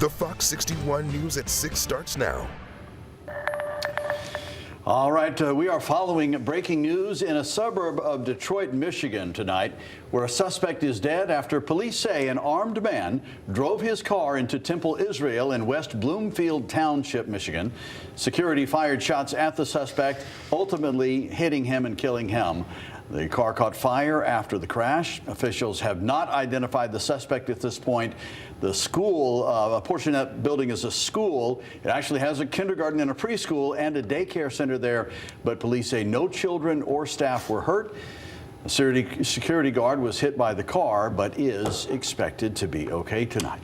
The Fox 61 News at 6 starts now. All right, we are following breaking news in a suburb of Detroit, Michigan tonight, where a suspect is dead after police say an armed man drove his car into Temple, Israel in West Bloomfield Township, Michigan. Security fired shots at the suspect, ultimately hitting him and killing him. The car caught fire after the crash. Officials have not identified the suspect at this point. The school, a portion of that building is a school. It actually has a kindergarten and a preschool and a daycare center there, but police say no children or staff were hurt. A security guard was hit by the car, but is expected to be okay tonight.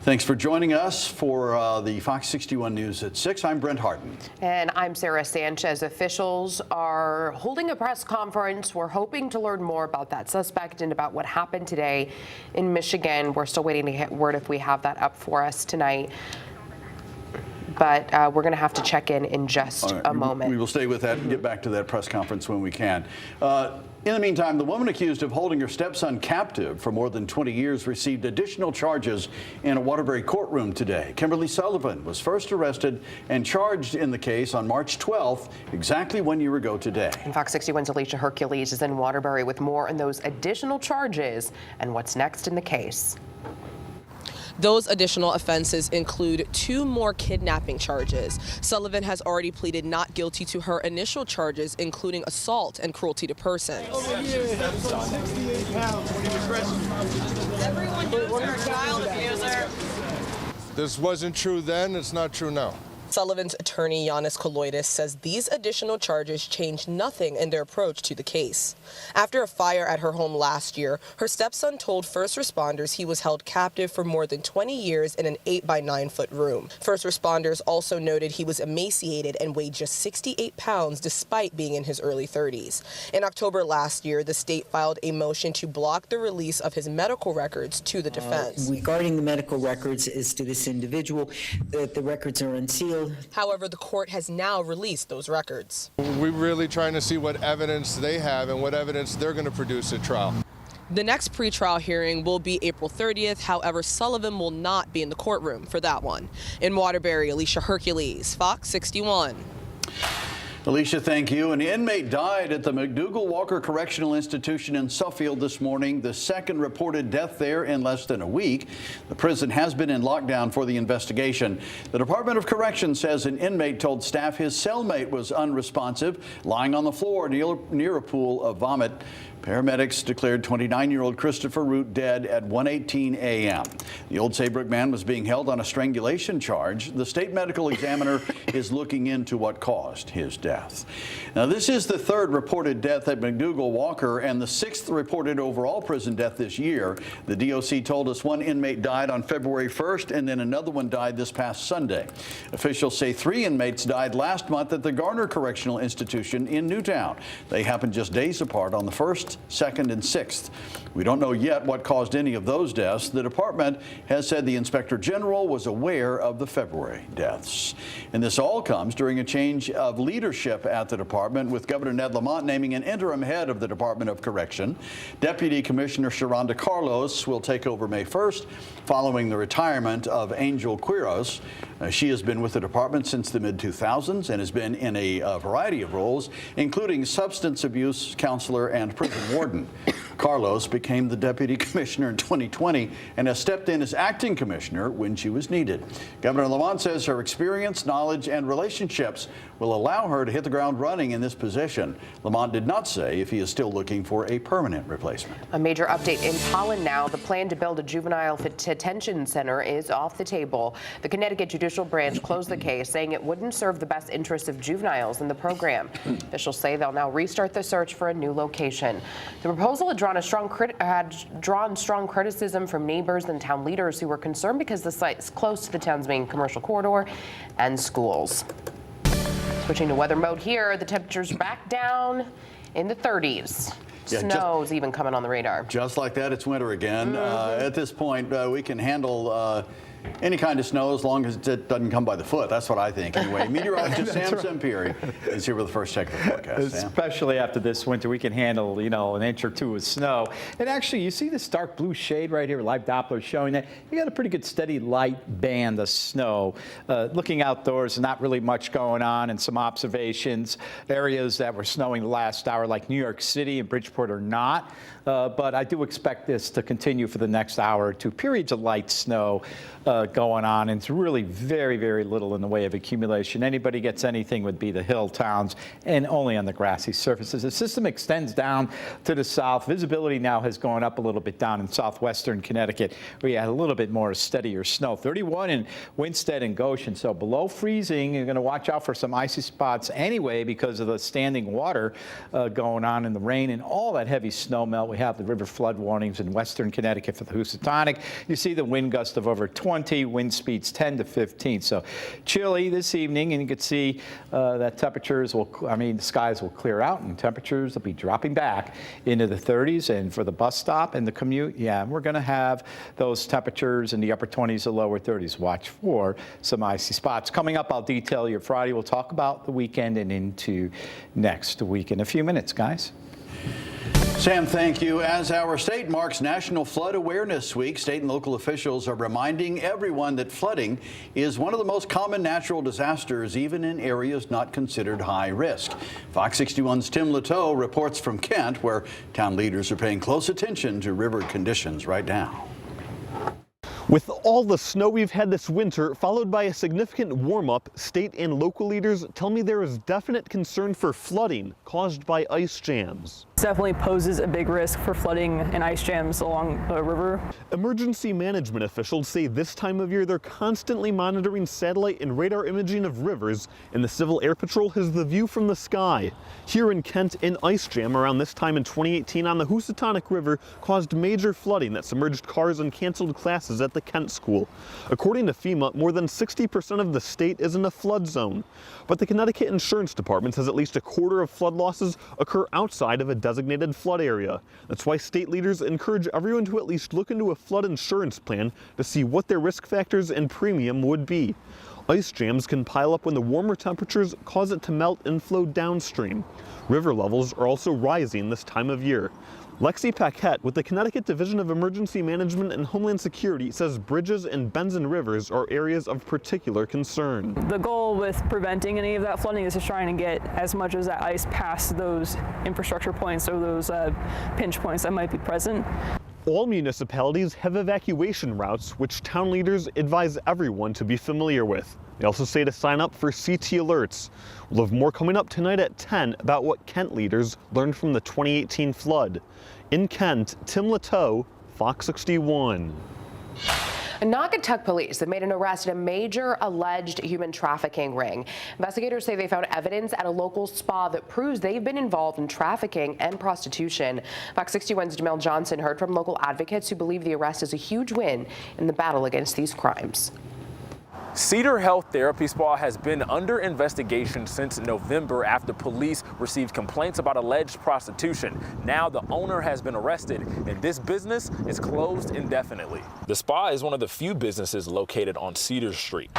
Thanks for joining us for the Fox 61 News at 6. I'm Brent Harden. And I'm Sarah Sanchez. Officials are holding a press conference. We're hoping to learn more about that suspect and about what happened today in Michigan. We're still waiting to get word if we have that up for us tonight. But we're going to have to check in just a moment. We will stay with that and get back to that press conference when we can. In the meantime, the woman accused of holding her stepson captive for more than 20 years received additional charges in a Waterbury courtroom today. Kimberly Sullivan was first arrested and charged in the case on March 12th, exactly 1 year ago today. And Fox 61's Alicia Hercules is in Waterbury with more on those additional charges and what's next in the case. Those additional offenses include 2 more kidnapping charges. Sullivan has already pleaded not guilty to her initial charges, including assault and cruelty to persons. Everyone knows you're a child abuser. This wasn't true then, it's not true now. Sullivan's attorney, Giannis Koloidis, says these additional charges change nothing in their approach to the case. After a fire at her home last year, her stepson told first responders he was held captive for more than 20 years in an 8 by 9 foot room. First responders also noted he was emaciated and weighed just 68 pounds despite being in his early 30s. In October last year, the state filed a motion to block the release of his medical records to the defense. Regarding the medical records as to this individual, the records are unsealed. However, the court has now released those records. We're really trying to see what evidence they have and what evidence they're going to produce at trial. The next pretrial hearing will be April 30th. However, Sullivan will not be in the courtroom for that one. In Waterbury, Alicia Hercules, Fox 61. Alicia, thank you. An inmate died at the McDougall-Walker Correctional Institution in Suffield this morning, the second reported death there in less than a week. The prison has been in lockdown for the investigation. The Department of Corrections says an inmate told staff his cellmate was unresponsive, lying on the floor near a pool of vomit. Paramedics declared 29-year-old Christopher Root dead at 1:18 a.m. The Old Saybrook man was being held on a strangulation charge. The state medical examiner is looking into what caused his death. Now, this is the third reported death at McDougall-Walker and the 6th reported overall prison death this year. The DOC told us one inmate died on February 1st and then another one died this past Sunday. Officials say 3 inmates died last month at the Garner Correctional Institution in Newtown. They happened just days apart on the 1st, 2nd, and 6th. We don't know yet what caused any of those deaths. The department has said the Inspector General was aware of the February deaths. And this all comes during a change of leadership at the department, with Governor Ned Lamont naming an interim head of the Department of Correction. Deputy Commissioner Sharonda Carlos will take over May 1st, following the retirement of Angel Quiros. She has been with the department since the mid-2000s and has been in a variety of roles, including substance abuse counselor and prison warden. Carlos became the deputy commissioner in 2020 and has stepped in as acting commissioner when she was needed. Governor Lamont says her experience, knowledge, and relationships will allow her to hit the ground running in this position. Lamont did not say if he is still looking for a permanent replacement. A major update in Holland now. The plan to build a juvenile detention center is off the table. The Connecticut Judicial Branch closed the case, saying it wouldn't serve the best interests of juveniles in the program. Officials say they'll now restart the search for a new location. The proposal had drawn strong criticism from neighbors and town leaders who were concerned because the site is close to the town's main commercial corridor and schools. Switching to weather mode here, the temperatures back down in the 30s. Yeah, Snow's even coming on the radar. Just like that, it's winter again. At this point, we can handle Any kind of snow, as long as it doesn't come by the foot. That's what I think, anyway. Meteorologist Sam Sempieri is here with the first check of the forecast. Especially after this winter, we can handle, an inch or two of snow. And actually, you see this dark blue shade right here, live Doppler showing that. You got a pretty good steady light band of snow. Looking outdoors, not really much going on, and some observations. Areas that were snowing the last hour, like New York City and Bridgeport, are not. But I do expect this to continue for the next hour or two. Periods of light snow going on, and it's really very, very little in the way of accumulation. Anybody gets anything would be the hill towns and only on the grassy surfaces. The system extends down to the south. Visibility now has gone up a little bit down in southwestern Connecticut, where you had a little bit more steadier snow. 31 in Winsted and Goshen, so below freezing. You're going to watch out for some icy spots anyway because of the standing water going on in the rain and all that heavy snow melt. We have the river flood warnings in western Connecticut for the Housatonic. You see the wind gust of over 20, wind speeds 10 to 15. So chilly this evening, and you can see that temperatures the skies will clear out and temperatures will be dropping back into the 30s. And for the bus stop and the commute, we're going to have those temperatures in the upper 20s to lower 30s. Watch for some icy spots. Coming up, I'll detail your Friday. We'll talk about the weekend and into next week in a few minutes, guys. Sam, thank you. As our state marks National Flood Awareness Week, state and local officials are reminding everyone that flooding is one of the most common natural disasters, even in areas not considered high risk. Fox 61's Tim Latow reports from Kent, where town leaders are paying close attention to river conditions right now. With all the snow we've had this winter, followed by a significant warm-up, state and local leaders tell me there is definite concern for flooding caused by ice jams. Definitely poses a big risk for flooding and ice jams along the river. Emergency management officials say this time of year they're constantly monitoring satellite and radar imaging of rivers, and the Civil Air Patrol has the view from the sky. Here in Kent, an ice jam around this time in 2018 on the Housatonic River caused major flooding that submerged cars and canceled classes at the Kent School. According to FEMA, more than 60% of the state is in a flood zone. But the Connecticut Insurance Department says at least a quarter of flood losses occur outside of a designated flood area. That's why state leaders encourage everyone to at least look into a flood insurance plan to see what their risk factors and premium would be. Ice jams can pile up when the warmer temperatures cause it to melt and flow downstream. River levels are also rising this time of year. Lexi Paquette with the Connecticut Division of Emergency Management and Homeland Security says bridges and bends in rivers are areas of particular concern. The goal with preventing any of that flooding is to try and get as much as that ice past those infrastructure points or those pinch points that might be present. All municipalities have evacuation routes, which town leaders advise everyone to be familiar with. They also say to sign up for CT alerts. We'll have more coming up tonight at 10 about what Kent leaders learned from the 2018 flood. In Kent, Tim Latow, Fox 61. Naugatuck police have made an arrest in a major alleged human trafficking ring. Investigators say they found evidence at a local spa that proves they've been involved in trafficking and prostitution. Fox 61's Jamel Johnson heard from local advocates who believe the arrest is a huge win in the battle against these crimes. Cedar Health Therapy Spa has been under investigation since November after police received complaints about alleged prostitution. Now the owner has been arrested and this business is closed indefinitely. The spa is one of the few businesses located on Cedar Street.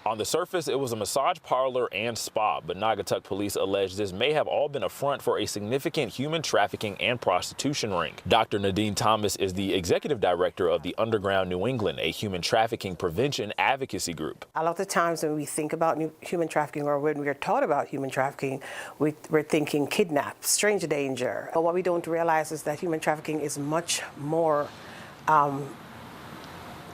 On the surface, it was a massage parlor and spa, but Naugatuck police allege this may have all been a front for a significant human trafficking and prostitution ring. Dr. Nadine Thomas is the executive director of the Underground New England, a human trafficking prevention advocacy group. A lot of times when we think about human trafficking, or when we are taught about human trafficking, we're thinking kidnap, stranger danger. But what we don't realize is that human trafficking is much more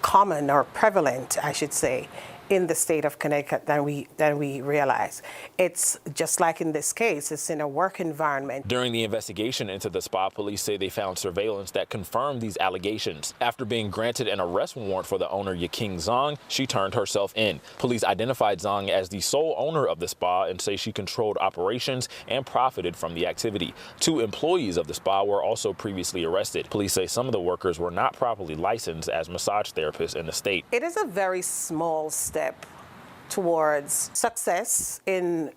common or prevalent, I should say, in the state of Connecticut than we realize. It's just like in this case, it's in a work environment. During the investigation into the spa, police say they found surveillance that confirmed these allegations. After being granted an arrest warrant for the owner, Yaking Zong, she turned herself in. Police identified Zong as the sole owner of the spa and say she controlled operations and profited from the activity. 2 employees of the spa were also previously arrested. Police say some of the workers were not properly licensed as massage therapists in the state. It is a very small step towards success in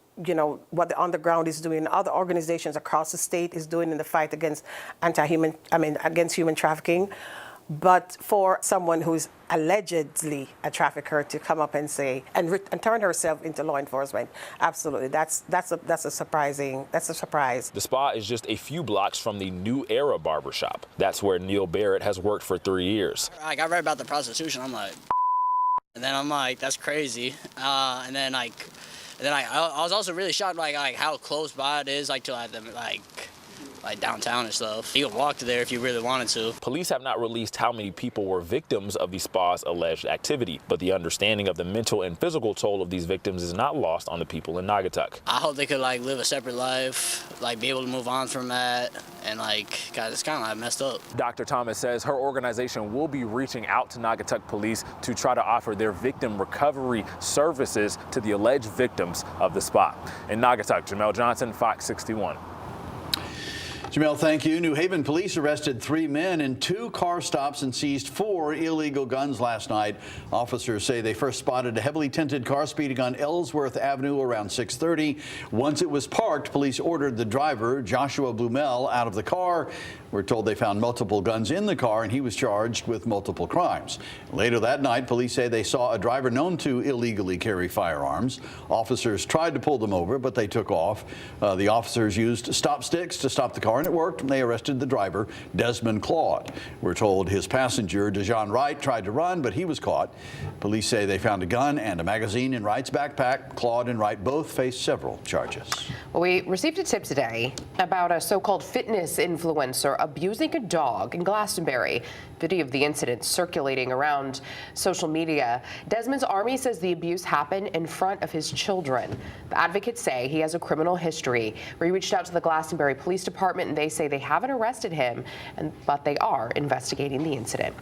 what the underground is doing, other organizations across the state is doing in the fight against human trafficking. But for someone who's allegedly a trafficker to come up and say and turn herself into law enforcement, absolutely, that's a surprise. The spa is just a few blocks from the New Era barbershop. That's where Neil Barrett has worked for 3 years. I read about the prostitution. I'm like, and then I'm like, that's crazy. And then I was also really shocked like how close by it is, like to like downtown and stuff. You can walk to there if you really wanted to. Police have not released how many people were victims of the spa's alleged activity, but the understanding of the mental and physical toll of these victims is not lost on the people in Naugatuck. I hope they could like live a separate life, like be able to move on from that, and like, God, it's kind of like messed up. Dr. Thomas says her organization will be reaching out to Naugatuck police to try to offer their victim recovery services to the alleged victims of the spa. In Naugatuck, Jamel Johnson, Fox 61. Jamel, thank you. New Haven police arrested 3 men in 2 car stops and seized 4 illegal guns last night. Officers say they first spotted a heavily tinted car speeding on Ellsworth Avenue around 6:30. Once it was parked, police ordered the driver, Joshua Blumel, out of the car. We're told they found multiple guns in the car and he was charged with multiple crimes. Later that night, police say they saw a driver known to illegally carry firearms. Officers tried to pull them over, but they took off. The officers used stop sticks to stop the car, and it worked. They arrested the driver, Desmond Claude. We're told his passenger, Dejon Wright, tried to run, but he was caught. Police say they found a gun and a magazine in Wright's backpack. Claude and Wright both face several charges. Well, we received a tip today about a so-called fitness influencer abusing a dog in Glastonbury. Video of the incident circulating around social media. Desmond's Army says the abuse happened in front of his children. The advocates say he has a criminal history. We reached out to the Glastonbury Police Department and they say they haven't arrested him, but they are investigating the incident.